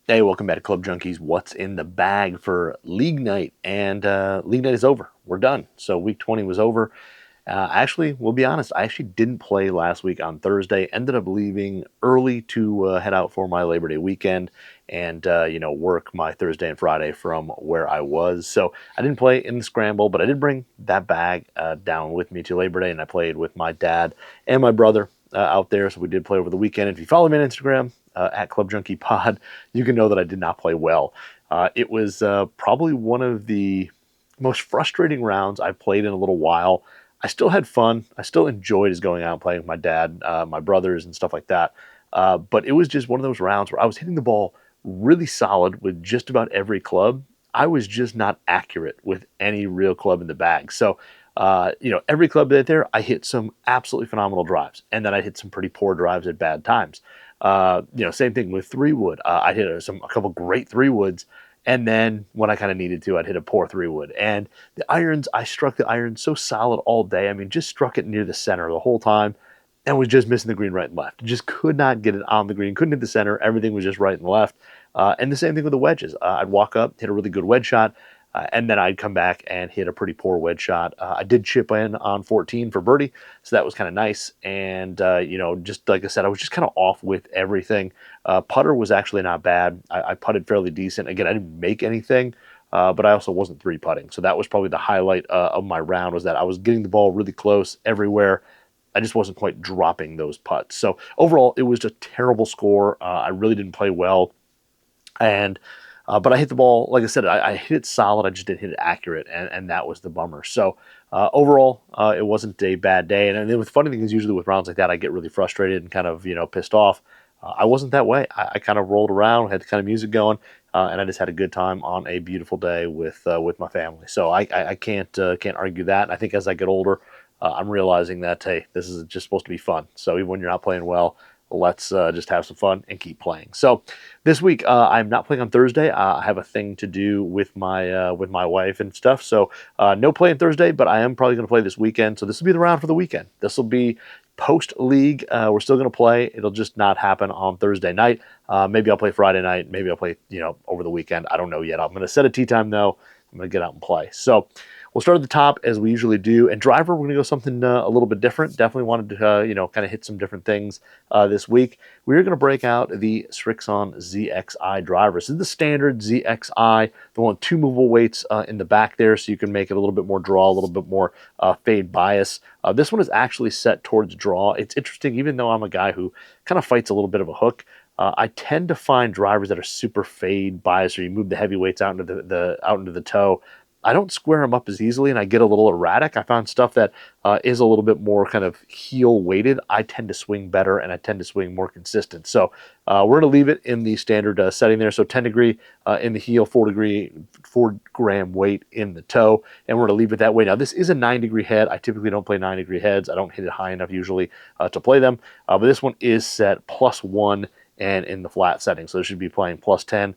Hey, welcome back to Club Junkies. What's in the bag for League Night? And League Night is over. We're done. So week 20 was over. Actually, we'll be honest, I actually didn't play last week on Thursday. Ended up leaving early to head out for my Labor Day weekend and, work my Thursday and Friday from where I was. So I didn't play in the scramble, but I did bring that bag down with me to Labor Day, and I played with my dad and my brother out there. So we did play over the weekend. If you follow me on Instagram, at Club Junkie Pod, you can know that I did not play well. It was probably one of the most frustrating rounds I've played in a little while. I still had fun. I still enjoyed just going out and playing with my dad, my brothers, and stuff like that. But it was just one of those rounds where I was hitting the ball really solid with just about every club. I was just not accurate with any real club in the bag. So, every club that there, I hit some absolutely phenomenal drives, and then I hit some pretty poor drives at bad times. Same thing with 3-wood. I hit a couple great 3-woods, and then when I kind of needed to, I'd hit a poor 3-wood. And the irons, I struck the iron so solid all day. I mean, just struck it near the center the whole time, and was just missing the green right and left. Just could not get it on the green. Couldn't hit the center. Everything was just right and left. And the same thing with the wedges. I'd walk up, hit a really good wedge shot. And then I'd come back and hit a pretty poor wedge shot. I did chip in on 14 for birdie, so that was kind of nice. And, just like I said, I was just kind of off with everything. Putter was actually not bad. I putted fairly decent. Again, I didn't make anything, but I also wasn't 3-putting. So that was probably the highlight of my round, was that I was getting the ball really close everywhere. I just wasn't quite dropping those putts. So overall, it was a terrible score. I really didn't play well. But I hit the ball, like I said, I hit it solid. I just didn't hit it accurate, and that was the bummer. So overall, it wasn't a bad day. And the funny thing is, usually with rounds like that, I get really frustrated and kind of pissed off. I wasn't that way. I kind of rolled around, had the kind of music going, and I just had a good time on a beautiful day with my family. So I can't argue that. I think as I get older, I'm realizing that, hey, this is just supposed to be fun. So even when you're not playing well, let's just have some fun and keep playing. So this week I'm not playing on Thursday. I have a thing to do with my wife and stuff. So no play on Thursday, but I am probably going to play this weekend. So this will be the round for the weekend. This will be post league. We're still going to play. It'll just not happen on Thursday night. Maybe I'll play Friday night. Maybe I'll play over the weekend. I don't know yet. I'm going to set a tee time though. I'm going to get out and play. So we'll start at the top as we usually do. And driver, we're going to go something a little bit different. Definitely wanted to, kind of hit some different things this week. We're going to break out the Srixon ZXi driver. This is the standard ZXi, the one with 2 movable weights in the back there, so you can make it a little bit more draw, a little bit more fade bias. This one is actually set towards draw. It's interesting, even though I'm a guy who kind of fights a little bit of a hook, I tend to find drivers that are super fade bias, or you move the heavyweights out into the toe. I don't square them up as easily, and I get a little erratic. I found stuff that is a little bit more kind of heel weighted. I tend to swing better, and I tend to swing more consistent. So we're going to leave it in the standard setting there. So 10 degree in the heel, 4 gram weight in the toe, and we're going to leave it that way. Now this is a 9-degree head. I typically don't play 9-degree heads. I don't hit it high enough usually to play them, but this one is set +1 and in the flat setting. So it should be playing +10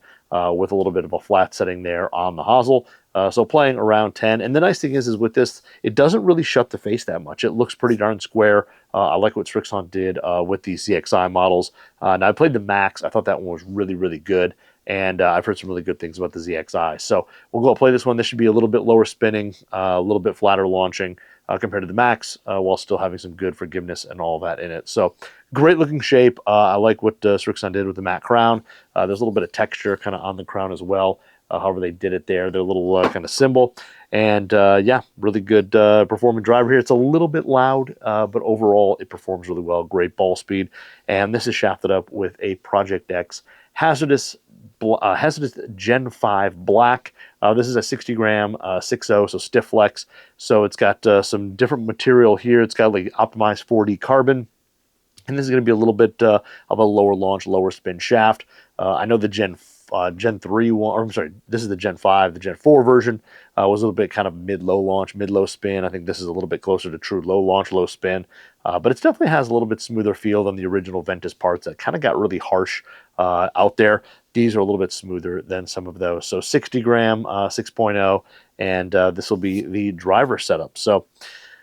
with a little bit of a flat setting there on the hosel. So playing around 10. And the nice thing is with this, it doesn't really shut the face that much. It looks pretty darn square. I like what Srixon did with these ZXi models. Now I played the Max. I thought that one was really, really good. And I've heard some really good things about the ZXi. So we'll go play this one. This should be a little bit lower spinning, a little bit flatter launching compared to the Max, while still having some good forgiveness and all that in it. So great looking shape. I like what Srixon did with the matte crown. There's a little bit of texture kind of on the crown as well. However they did it there, their little kind of symbol. And really good performing driver here. It's a little bit loud, but overall it performs really well. Great ball speed. And this is shafted up with a Project X HZRDUS Gen 5 Black. This is a 60 gram 6.0, so stiff flex. So it's got some different material here. It's got like optimized 4D carbon. And this is going to be a little bit of a lower launch, lower spin shaft. I know the Gen 3 one, or I'm sorry, this is the Gen 5. The Gen 4 version was a little bit kind of mid-low launch, mid-low spin. I think this is a little bit closer to true low launch, low spin. But it definitely has a little bit smoother feel than the original Ventus parts that kind of got really harsh out there. These are a little bit smoother than some of those. So 60 gram 6.0, and this will be the driver setup. So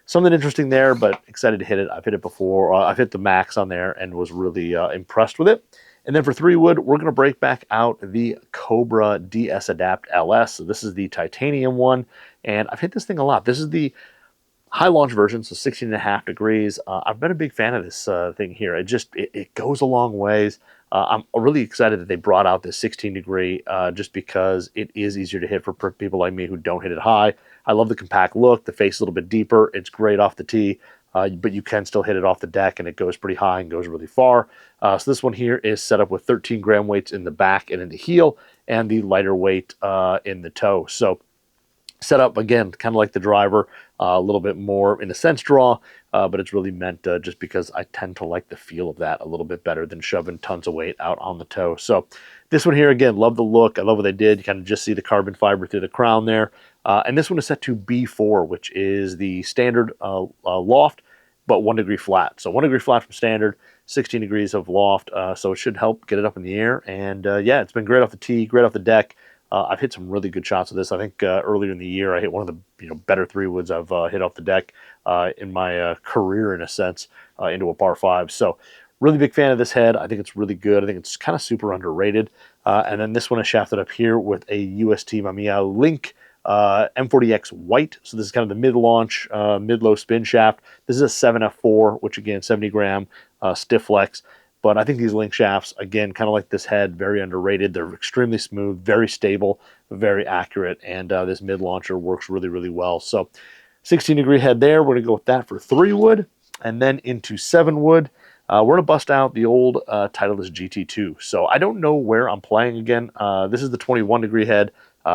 something interesting there, but excited to hit it. I've hit it before. I've hit the Max on there and was really impressed with it. And then for 3-wood, we're going to break back out the Cobra DS-Adapt LS. So this is the titanium one, and I've hit this thing a lot. This is the high launch version, so 16.5 degrees. I've been a big fan of this thing here. It goes a long ways. I'm really excited that they brought out this 16 degree just because it is easier to hit for people like me who don't hit it high. I love the compact look. The face is a little bit deeper. It's great off the tee, but you can still hit it off the deck, and it goes pretty high and goes really far. So this one here is set up with 13 gram weights in the back and in the heel, and the lighter weight in the toe. So set up again kind of like the driver, a little bit more in a sense draw, but it's really meant just because I tend to like the feel of that a little bit better than shoving tons of weight out on the toe. So this one here, again, love the look. I love what they did. You kind of just see the carbon fiber through the crown there. And this one is set to B4, which is the standard loft, but 1 degree flat. So 1 degree flat from standard, 16 degrees of loft. So it should help get it up in the air. And yeah, it's been great off the tee, great off the deck. I've hit some really good shots of this. I think earlier in the year, I hit one of the better 3-woods I've hit off the deck in my career, in a sense, into a par 5. So really big fan of this head. I think it's really good. I think it's kind of super underrated. And then this one is shafted up here with a UST Mamiya Link M40X white. So this is kind of the mid-launch, mid-low spin shaft. This is a 7F4, which again, 70 gram stiff flex. But I think these Link shafts, again, kind of like this head, very underrated. They're extremely smooth, very stable, very accurate, and this mid-launcher works really, really well. So 16-degree head there. We're going to go with that for 3-wood. And then into 7-wood, we're going to bust out the old Titleist GT2. So I don't know where I'm playing again. This is the 21-degree head,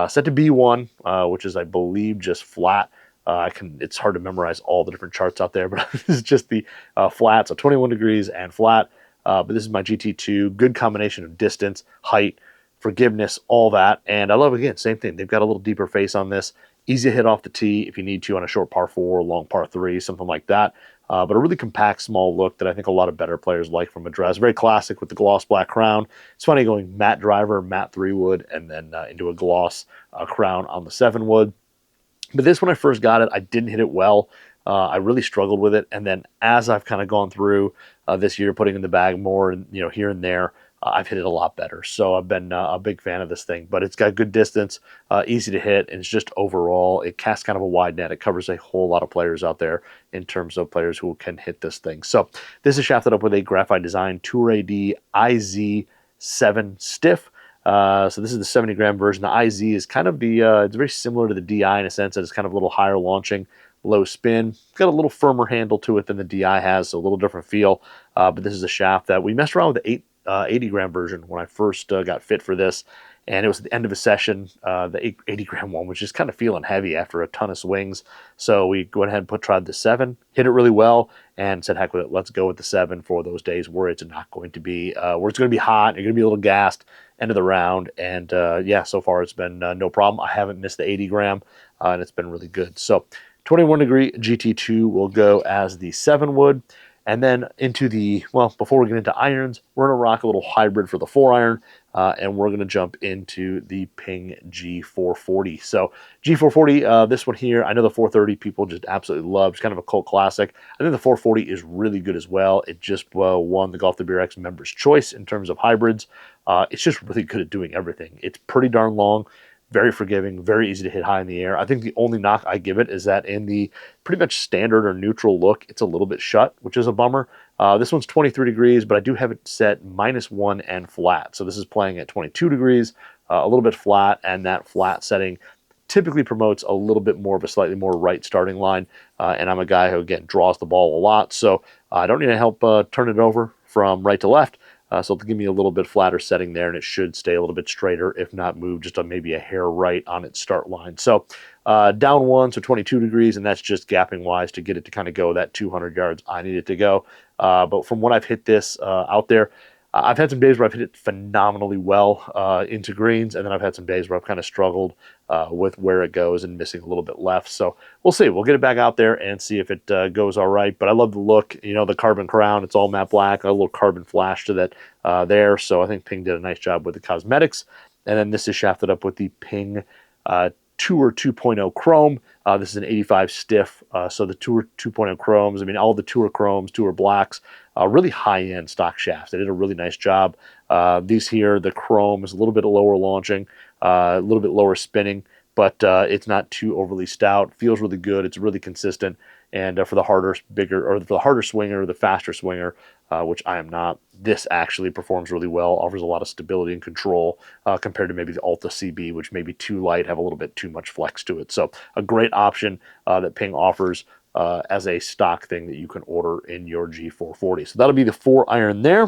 set to B1, which is, I believe, just flat. It's hard to memorize all the different charts out there, but this is just the flat, so 21 degrees and flat. But this is my GT2, good combination of distance, height, forgiveness, all that. And I love, again, same thing. They've got a little deeper face on this. Easy to hit off the tee if you need to on a short par 4, long par 3, something like that. But a really compact, small look that I think a lot of better players like from a dress. Very classic with the gloss black crown. It's funny going matte driver, matte 3-wood, and then into a gloss crown on the 7-wood. But this, when I first got it, I didn't hit it well. I really struggled with it, and then as I've kind of gone through this year, putting in the bag more, and here and there, I've hit it a lot better. So I've been a big fan of this thing. But it's got good distance, easy to hit, and it's just overall, it casts kind of a wide net. It covers a whole lot of players out there in terms of players who can hit this thing. So this is shafted up with a graphite design Tour AD IZ7 stiff. So this is the 70 gram version. The IZ is kind of it's very similar to the DI in a sense that it's kind of a little higher launching, low spin. It's got a little firmer handle to it than the DI has, so a little different feel. But this is a shaft that we messed around with the 80 gram version when I first got fit for this. And it was at the end of a session, the 80 gram one was just kind of feeling heavy after a ton of swings. So we went ahead and tried the 7, hit it really well, and said, heck with it, let's go with the 7 for those days where it's not going to be, where it's going to be hot, you're going to be a little gassed, end of the round. And yeah, so far it's been no problem. I haven't missed the 80 gram, and it's been really good. So 21 degree GT2 will go as the 7-wood. And then into the, well, before we get into irons, we're going to rock a little hybrid for the 4-iron, and we're going to jump into the Ping G440. So G440, this one here, I know the 430 people just absolutely love. It's kind of a cult classic. I think the 440 is really good as well. It just won the Golf WRX Members' Choice in terms of hybrids. It's just really good at doing everything. It's pretty darn long, very forgiving, very easy to hit high in the air. I think the only knock I give it is that in the pretty much standard or neutral look, it's a little bit shut, which is a bummer. This one's 23 degrees, but I do have it set -1 and flat. So this is playing at 22 degrees, a little bit flat, and that flat setting typically promotes a little bit more of a slightly more right starting line. And I'm a guy who, again, draws the ball a lot, so I don't need to help turn it over from right to left. So it'll give me a little bit flatter setting there, and it should stay a little bit straighter, if not move just maybe a hair right on its start line. So down 1, so 22 degrees, and that's just gapping wise to get it to kind of go that 200 yards I need it to go. But from what I've hit this out there, I've had some days where I've hit it phenomenally well into greens, and then I've had some days where I've kind of struggled with where it goes and missing a little bit left. So we'll see. We'll get it back out there and see if it goes all right. But I love the look. The carbon crown, it's all matte black, a little carbon flash to that there. So I think Ping did a nice job with the cosmetics. And then this is shafted up with the Ping Tour 2.0 chrome. This is an 85 stiff, so the Tour 2.0 chromes, I mean, all the Tour chromes, Tour blacks, really high-end stock shafts. They did a really nice job. These here, the chrome is a little bit lower launching, a little bit lower spinning, but it's not too overly stout. Feels really good. It's really consistent. And for the harder, bigger, or for the harder swinger, the faster swinger, which I am not, this actually performs really well, offers a lot of stability and control compared to maybe the Alta CB, which may be too light, have a little bit too much flex to it. So a great option that Ping offers as a stock thing that you can order in your G440. So that'll be the 4-iron there.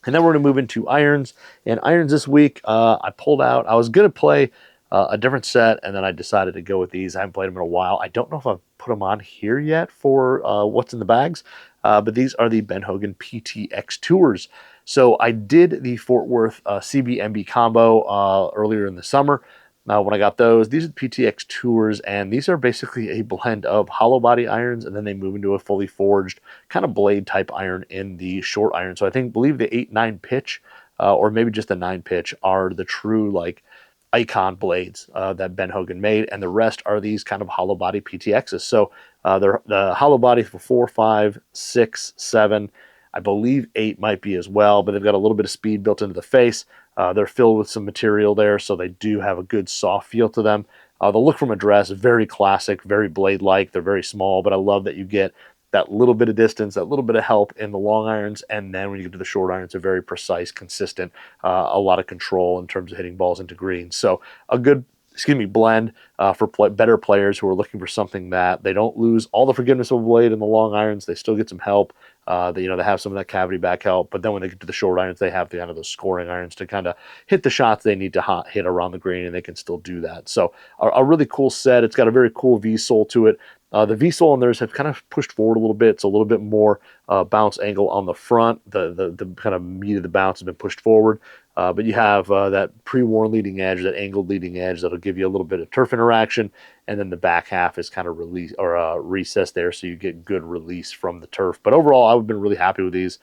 And then we're going to move into irons. And irons this week, I pulled out, I was going to play a different set, and then I decided to go with these. I haven't played them in a while. I don't know if I've put them on here yet for what's in the bags, but these are the Ben Hogan PTX Tours. So I did the Fort Worth CB-MB combo earlier in the summer. When I got those, these are the PTX Tours, and these are basically a blend of hollow body irons, and then they move into a fully forged kind of blade type iron in the short iron. So I believe the 8-9 pitch, or maybe just the 9 pitch, are the true like icon blades that Ben Hogan made, and the rest are these kind of hollow body PTXs. So they're the hollow body for 4, 5, 6, 7, I believe 8 might be as well, but they've got a little bit of speed built into the face. They're filled with some material there, so they do have a good soft feel to them. The look from address is very classic, very blade-like. They're very small, but I love that you get that little bit of distance, that little bit of help in the long irons, and then when you get to the short irons, they're very precise, consistent, a lot of control in terms of hitting balls into greens. So a good, blend for better players who are looking for something that they don't lose all the forgiveness of a blade in the long irons. They still get some help. They have some of that cavity back help, but then when they get to the short irons, they have the kind of those scoring irons to kind of hit the shots they need to hit around the green, and they can still do that. So a really cool set. It's got a very cool V-sole to it. The V-sole on theirs have kind of pushed forward a little bit. It's a little bit more bounce angle on the front. The kind of meat of the bounce has been pushed forward. But you have that pre-worn leading edge, that angled leading edge that'll give you a little bit of turf interaction, and then the back half is kind of recessed there, so you get good release from the turf. But overall, I've been really happy with these.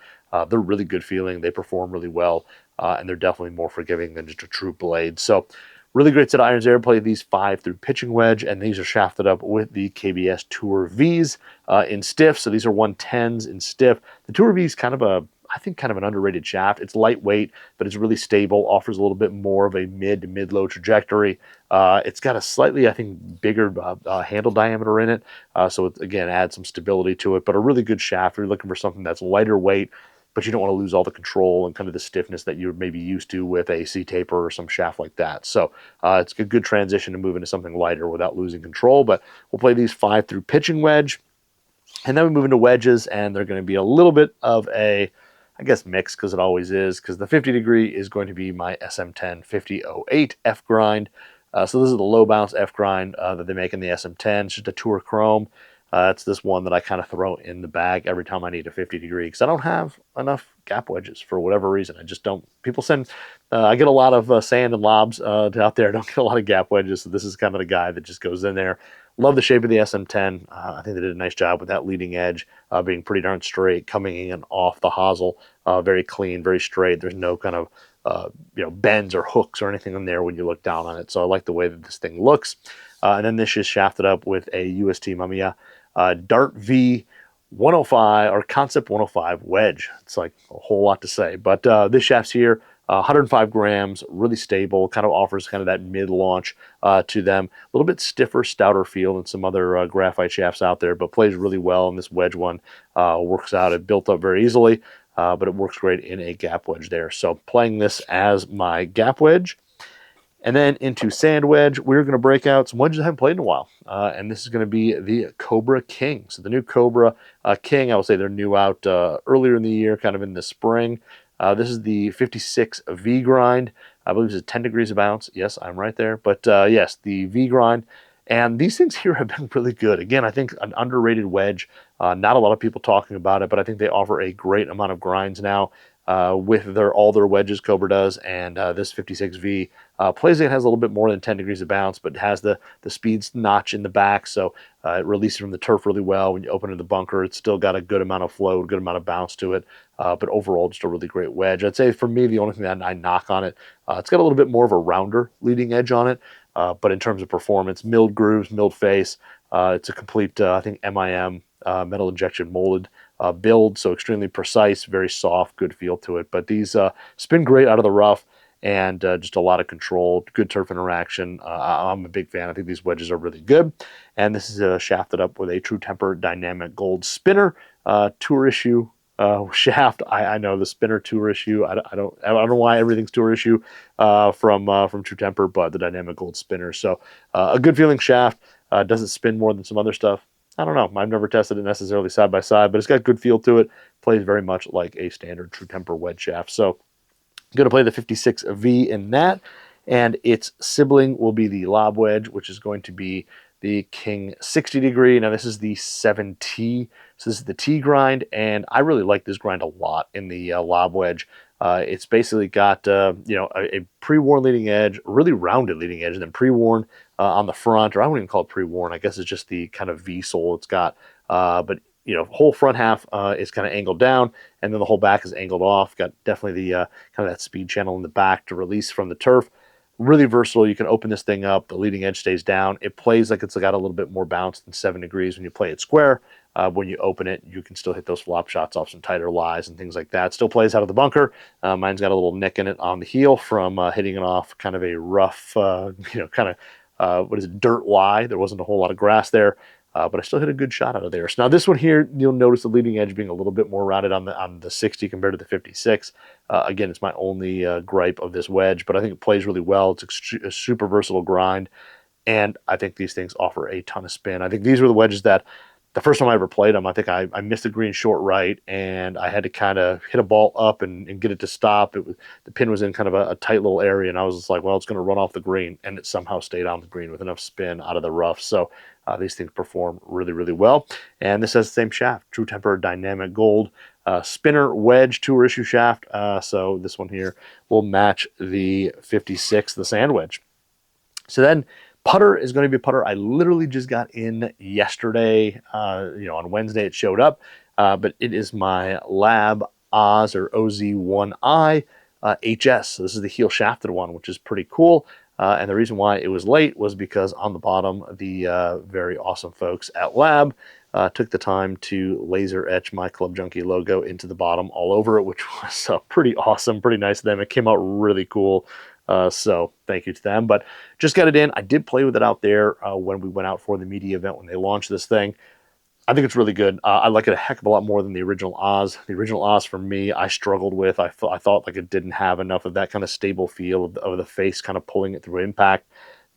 They're really good feeling. They perform really well, and they're definitely more forgiving than just a true blade. So really great set of irons there. Play these 5 through pitching wedge, and these are shafted up with the KBS Tour Vs in stiff. So these are 110s in stiff. The Tour V is kind of an underrated shaft. It's lightweight, but it's really stable, offers a little bit more of a mid to mid-low trajectory. It's got a slightly, bigger handle diameter in it, so it, again, adds some stability to it, but a really good shaft. If you're looking for something that's lighter weight, but you don't want to lose all the control and kind of the stiffness that you're maybe used to with a C-taper or some shaft like that. So it's a good transition to move into something lighter without losing control, but we'll play these 5 through pitching wedge, and then we move into wedges, and they're going to be a little bit of a, mix, because it always is, because the 50 degree is going to be my SM10 5008 F grind. So this is the low bounce F grind that they make in the SM10. It's just a Tour Chrome. It's this one that I kind of throw in the bag every time I need a 50 degree, because I don't have enough gap wedges for whatever reason. I just don't. People send, I get a lot of sand and lobs out there. I don't get a lot of gap wedges, so this is kind of the guy that just goes in there. Love the shape of the SM10. I think they did a nice job with that leading edge being pretty darn straight, coming in off the hosel, very clean, very straight. There's no kind of bends or hooks or anything in there when you look down on it. So I like the way that this thing looks. And then this is shafted up with a UST Mamiya Dart V 105 or Concept 105 wedge. It's like a whole lot to say, but this shaft's here. 105 grams, really stable, kind of offers kind of that mid-launch to them. A little bit stiffer, stouter feel than some other graphite shafts out there, but plays really well, and this wedge one works out. It built up very easily, but it works great in a gap wedge there. So playing this as my gap wedge. And then into sand wedge, we're going to break out some wedges I haven't played in a while. And this is going to be the Cobra King. So the new Cobra King, I will say they're new out earlier in the year, kind of in the spring. This is the 56 V grind. I believe it's 10 degrees of bounce. Yes, I'm right there. But yes, the V grind. And these things here have been really good. Again, I think an underrated wedge. Not a lot of people talking about it, but I think they offer a great amount of grinds now. With all their wedges, Cobra does, and this 56V plays it has a little bit more than 10 degrees of bounce, but has the speed notch in the back, so it releases from the turf really well. When you open in the bunker, it's still got a good amount of flow, a good amount of bounce to it, but overall just a really great wedge. I'd say for me, the only thing that I knock on it, it's got a little bit more of a rounder leading edge on it, but in terms of performance, milled grooves, milled face, it's a complete, I think, MIM, metal injection molded build, so extremely precise, very soft, good feel to it. But these spin great out of the rough, and just a lot of control, good turf interaction. I'm a big fan. I think these wedges are really good. And this is shafted up with a True Temper Dynamic Gold spinner, tour issue shaft. I know the spinner tour issue. I don't know why everything's tour issue from True Temper, but the Dynamic Gold spinner. So a good feeling shaft. Does it spin more than some other stuff? I don't know. I've never tested it necessarily side by side, but it's got good feel to it. Plays very much like a standard True Temper wedge shaft. So I'm going to play the 56V in that, and its sibling will be the lob wedge, which is going to be the King 60 degree. Now this is the 7T, so this is the T grind, and I really like this grind a lot in the lob wedge. It's basically got a pre-worn leading edge, a really rounded leading edge, and then pre-worn on the front, or I wouldn't even call it pre-worn. I guess it's just the kind of V sole it's got, but whole front half is kind of angled down, and then the whole back is angled off. Got definitely the kind of that speed channel in the back to release from the turf. Really versatile. You can open this thing up. The leading edge stays down. It plays like it's got a little bit more bounce than 7 degrees when you play it square. When you open it, you can still hit those flop shots off some tighter lies and things like that. Still plays out of the bunker. Mine's got a little nick in it on the heel from hitting it off kind of a rough, kind of, dirt lie. There wasn't a whole lot of grass there. But I still hit a good shot out of there. So now this one here, you'll notice the leading edge being a little bit more rounded on the 60 compared to the 56. Again, it's my only gripe of this wedge, but I think it plays really well. It's a super versatile grind, and I think these things offer a ton of spin. I think these were the wedges that the first time I ever played them, I think I missed the green short right, and I had to kind of hit a ball up and get it to stop. The pin was in kind of a tight little area, and I was just like, well, it's going to run off the green, and it somehow stayed on the green with enough spin out of the rough. So these things perform really, really well. And this has the same shaft, True Temper Dynamic Gold spinner wedge tour issue shaft. So this one here will match the 56, the sand wedge. So then putter is going to be a putter I literally just got in yesterday. On Wednesday it showed up, but it is my Lab Oz or OZ1I HS. So this is the heel shafted one, which is pretty cool. And the reason why it was late was because on the bottom, the very awesome folks at Lab took the time to laser etch my Club Junkie logo into the bottom all over it, which was pretty awesome, pretty nice of them. It came out really cool. So thank you to them. But just got it in. I did play with it out there when we went out for the media event when they launched this thing. I think it's really good. I like it a heck of a lot more than the original Oz. The original Oz for me, I struggled with. I thought like it didn't have enough of that kind of stable feel of the face kind of pulling it through impact.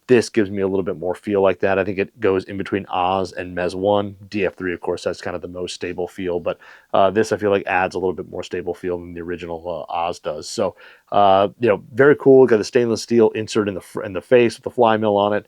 This gives me a little bit more feel like that. I think it goes in between Oz and Mez 1. DF3, of course, that's kind of the most stable feel, but this I feel like adds a little bit more stable feel than the original Oz does. So, very cool. Got the stainless steel insert in the face with the fly mill on it.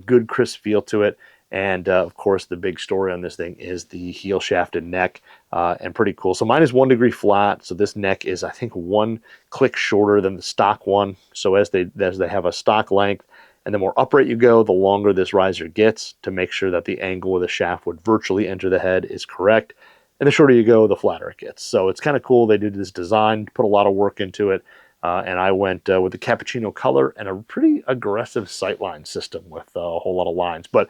Good crisp feel to it. And of course, the big story on this thing is the heel shafted neck, and pretty cool. So mine is 1 degree flat. So this neck is, I think, 1 click shorter than the stock one. So as they have a stock length, and the more upright you go, the longer this riser gets to make sure that the angle of the shaft would virtually enter the head is correct. And the shorter you go, the flatter it gets. So it's kind of cool. They did this design, put a lot of work into it. And I went with the cappuccino color and a pretty aggressive sightline system with a whole lot of lines. But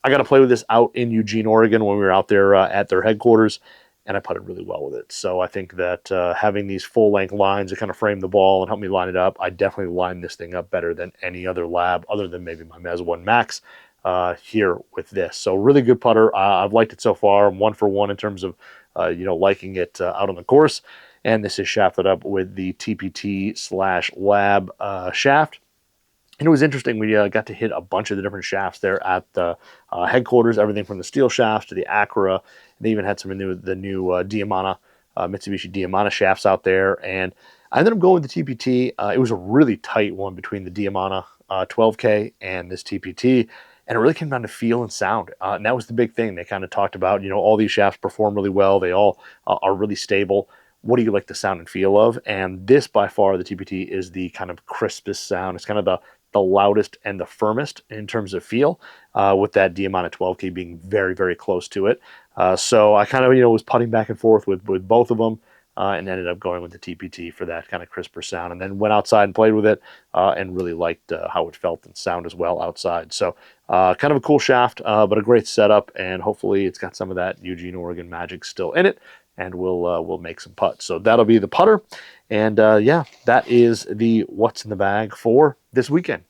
I got to play with this out in Eugene, Oregon when we were out there at their headquarters, and I putted really well with it. So I think that having these full-length lines that kind of frame the ball and help me line it up, I definitely line this thing up better than any other Lab, other than maybe my Mez 1 Max here with this. So really good putter. I've liked it so far. I'm 1 for 1 in terms of liking it out on the course. And this is shafted up with the TPT/Lab shaft. And it was interesting. We got to hit a bunch of the different shafts there at the headquarters, everything from the steel shafts to the Acura. They even had some of the new Mitsubishi Diamana shafts out there. And I ended up going with the TPT. It was a really tight one between the Diamana 12K and this TPT. And it really came down to feel and sound. And that was the big thing. They kind of talked about, all these shafts perform really well. They all are really stable. What do you like the sound and feel of? And this, by far, the TPT is the kind of crispest sound. It's kind of the loudest and the firmest in terms of feel, with that Diamana 12K being very, very close to it. So I kind of, was putting back and forth with both of them. and ended up going with the TPT for that kind of crisper sound. And then went outside and played with it, and really liked how it felt and sound as well outside. So kind of a cool shaft, but a great setup, and hopefully it's got some of that Eugene, Oregon magic still in it, and we'll make some putts. So that'll be the putter. And yeah, that is the what's in the bag for this weekend.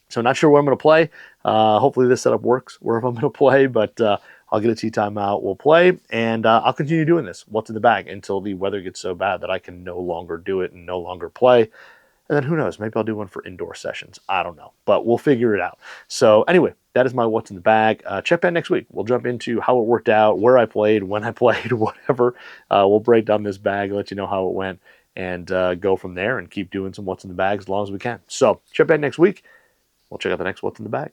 So not sure where I'm going to play. Hopefully this setup works wherever I'm going to play, but I'll get a tee time out. We'll play, and I'll continue doing this, what's in the bag, until the weather gets so bad that I can no longer do it and no longer play. And then who knows, maybe I'll do one for indoor sessions. I don't know, but we'll figure it out. So anyway, that is my what's in the bag. Check back next week. We'll jump into how it worked out, where I played, when I played, whatever. We'll break down this bag, let you know how it went, and go from there and keep doing some what's in the bag as long as we can. So check back next week. We'll check out the next what's in the bag.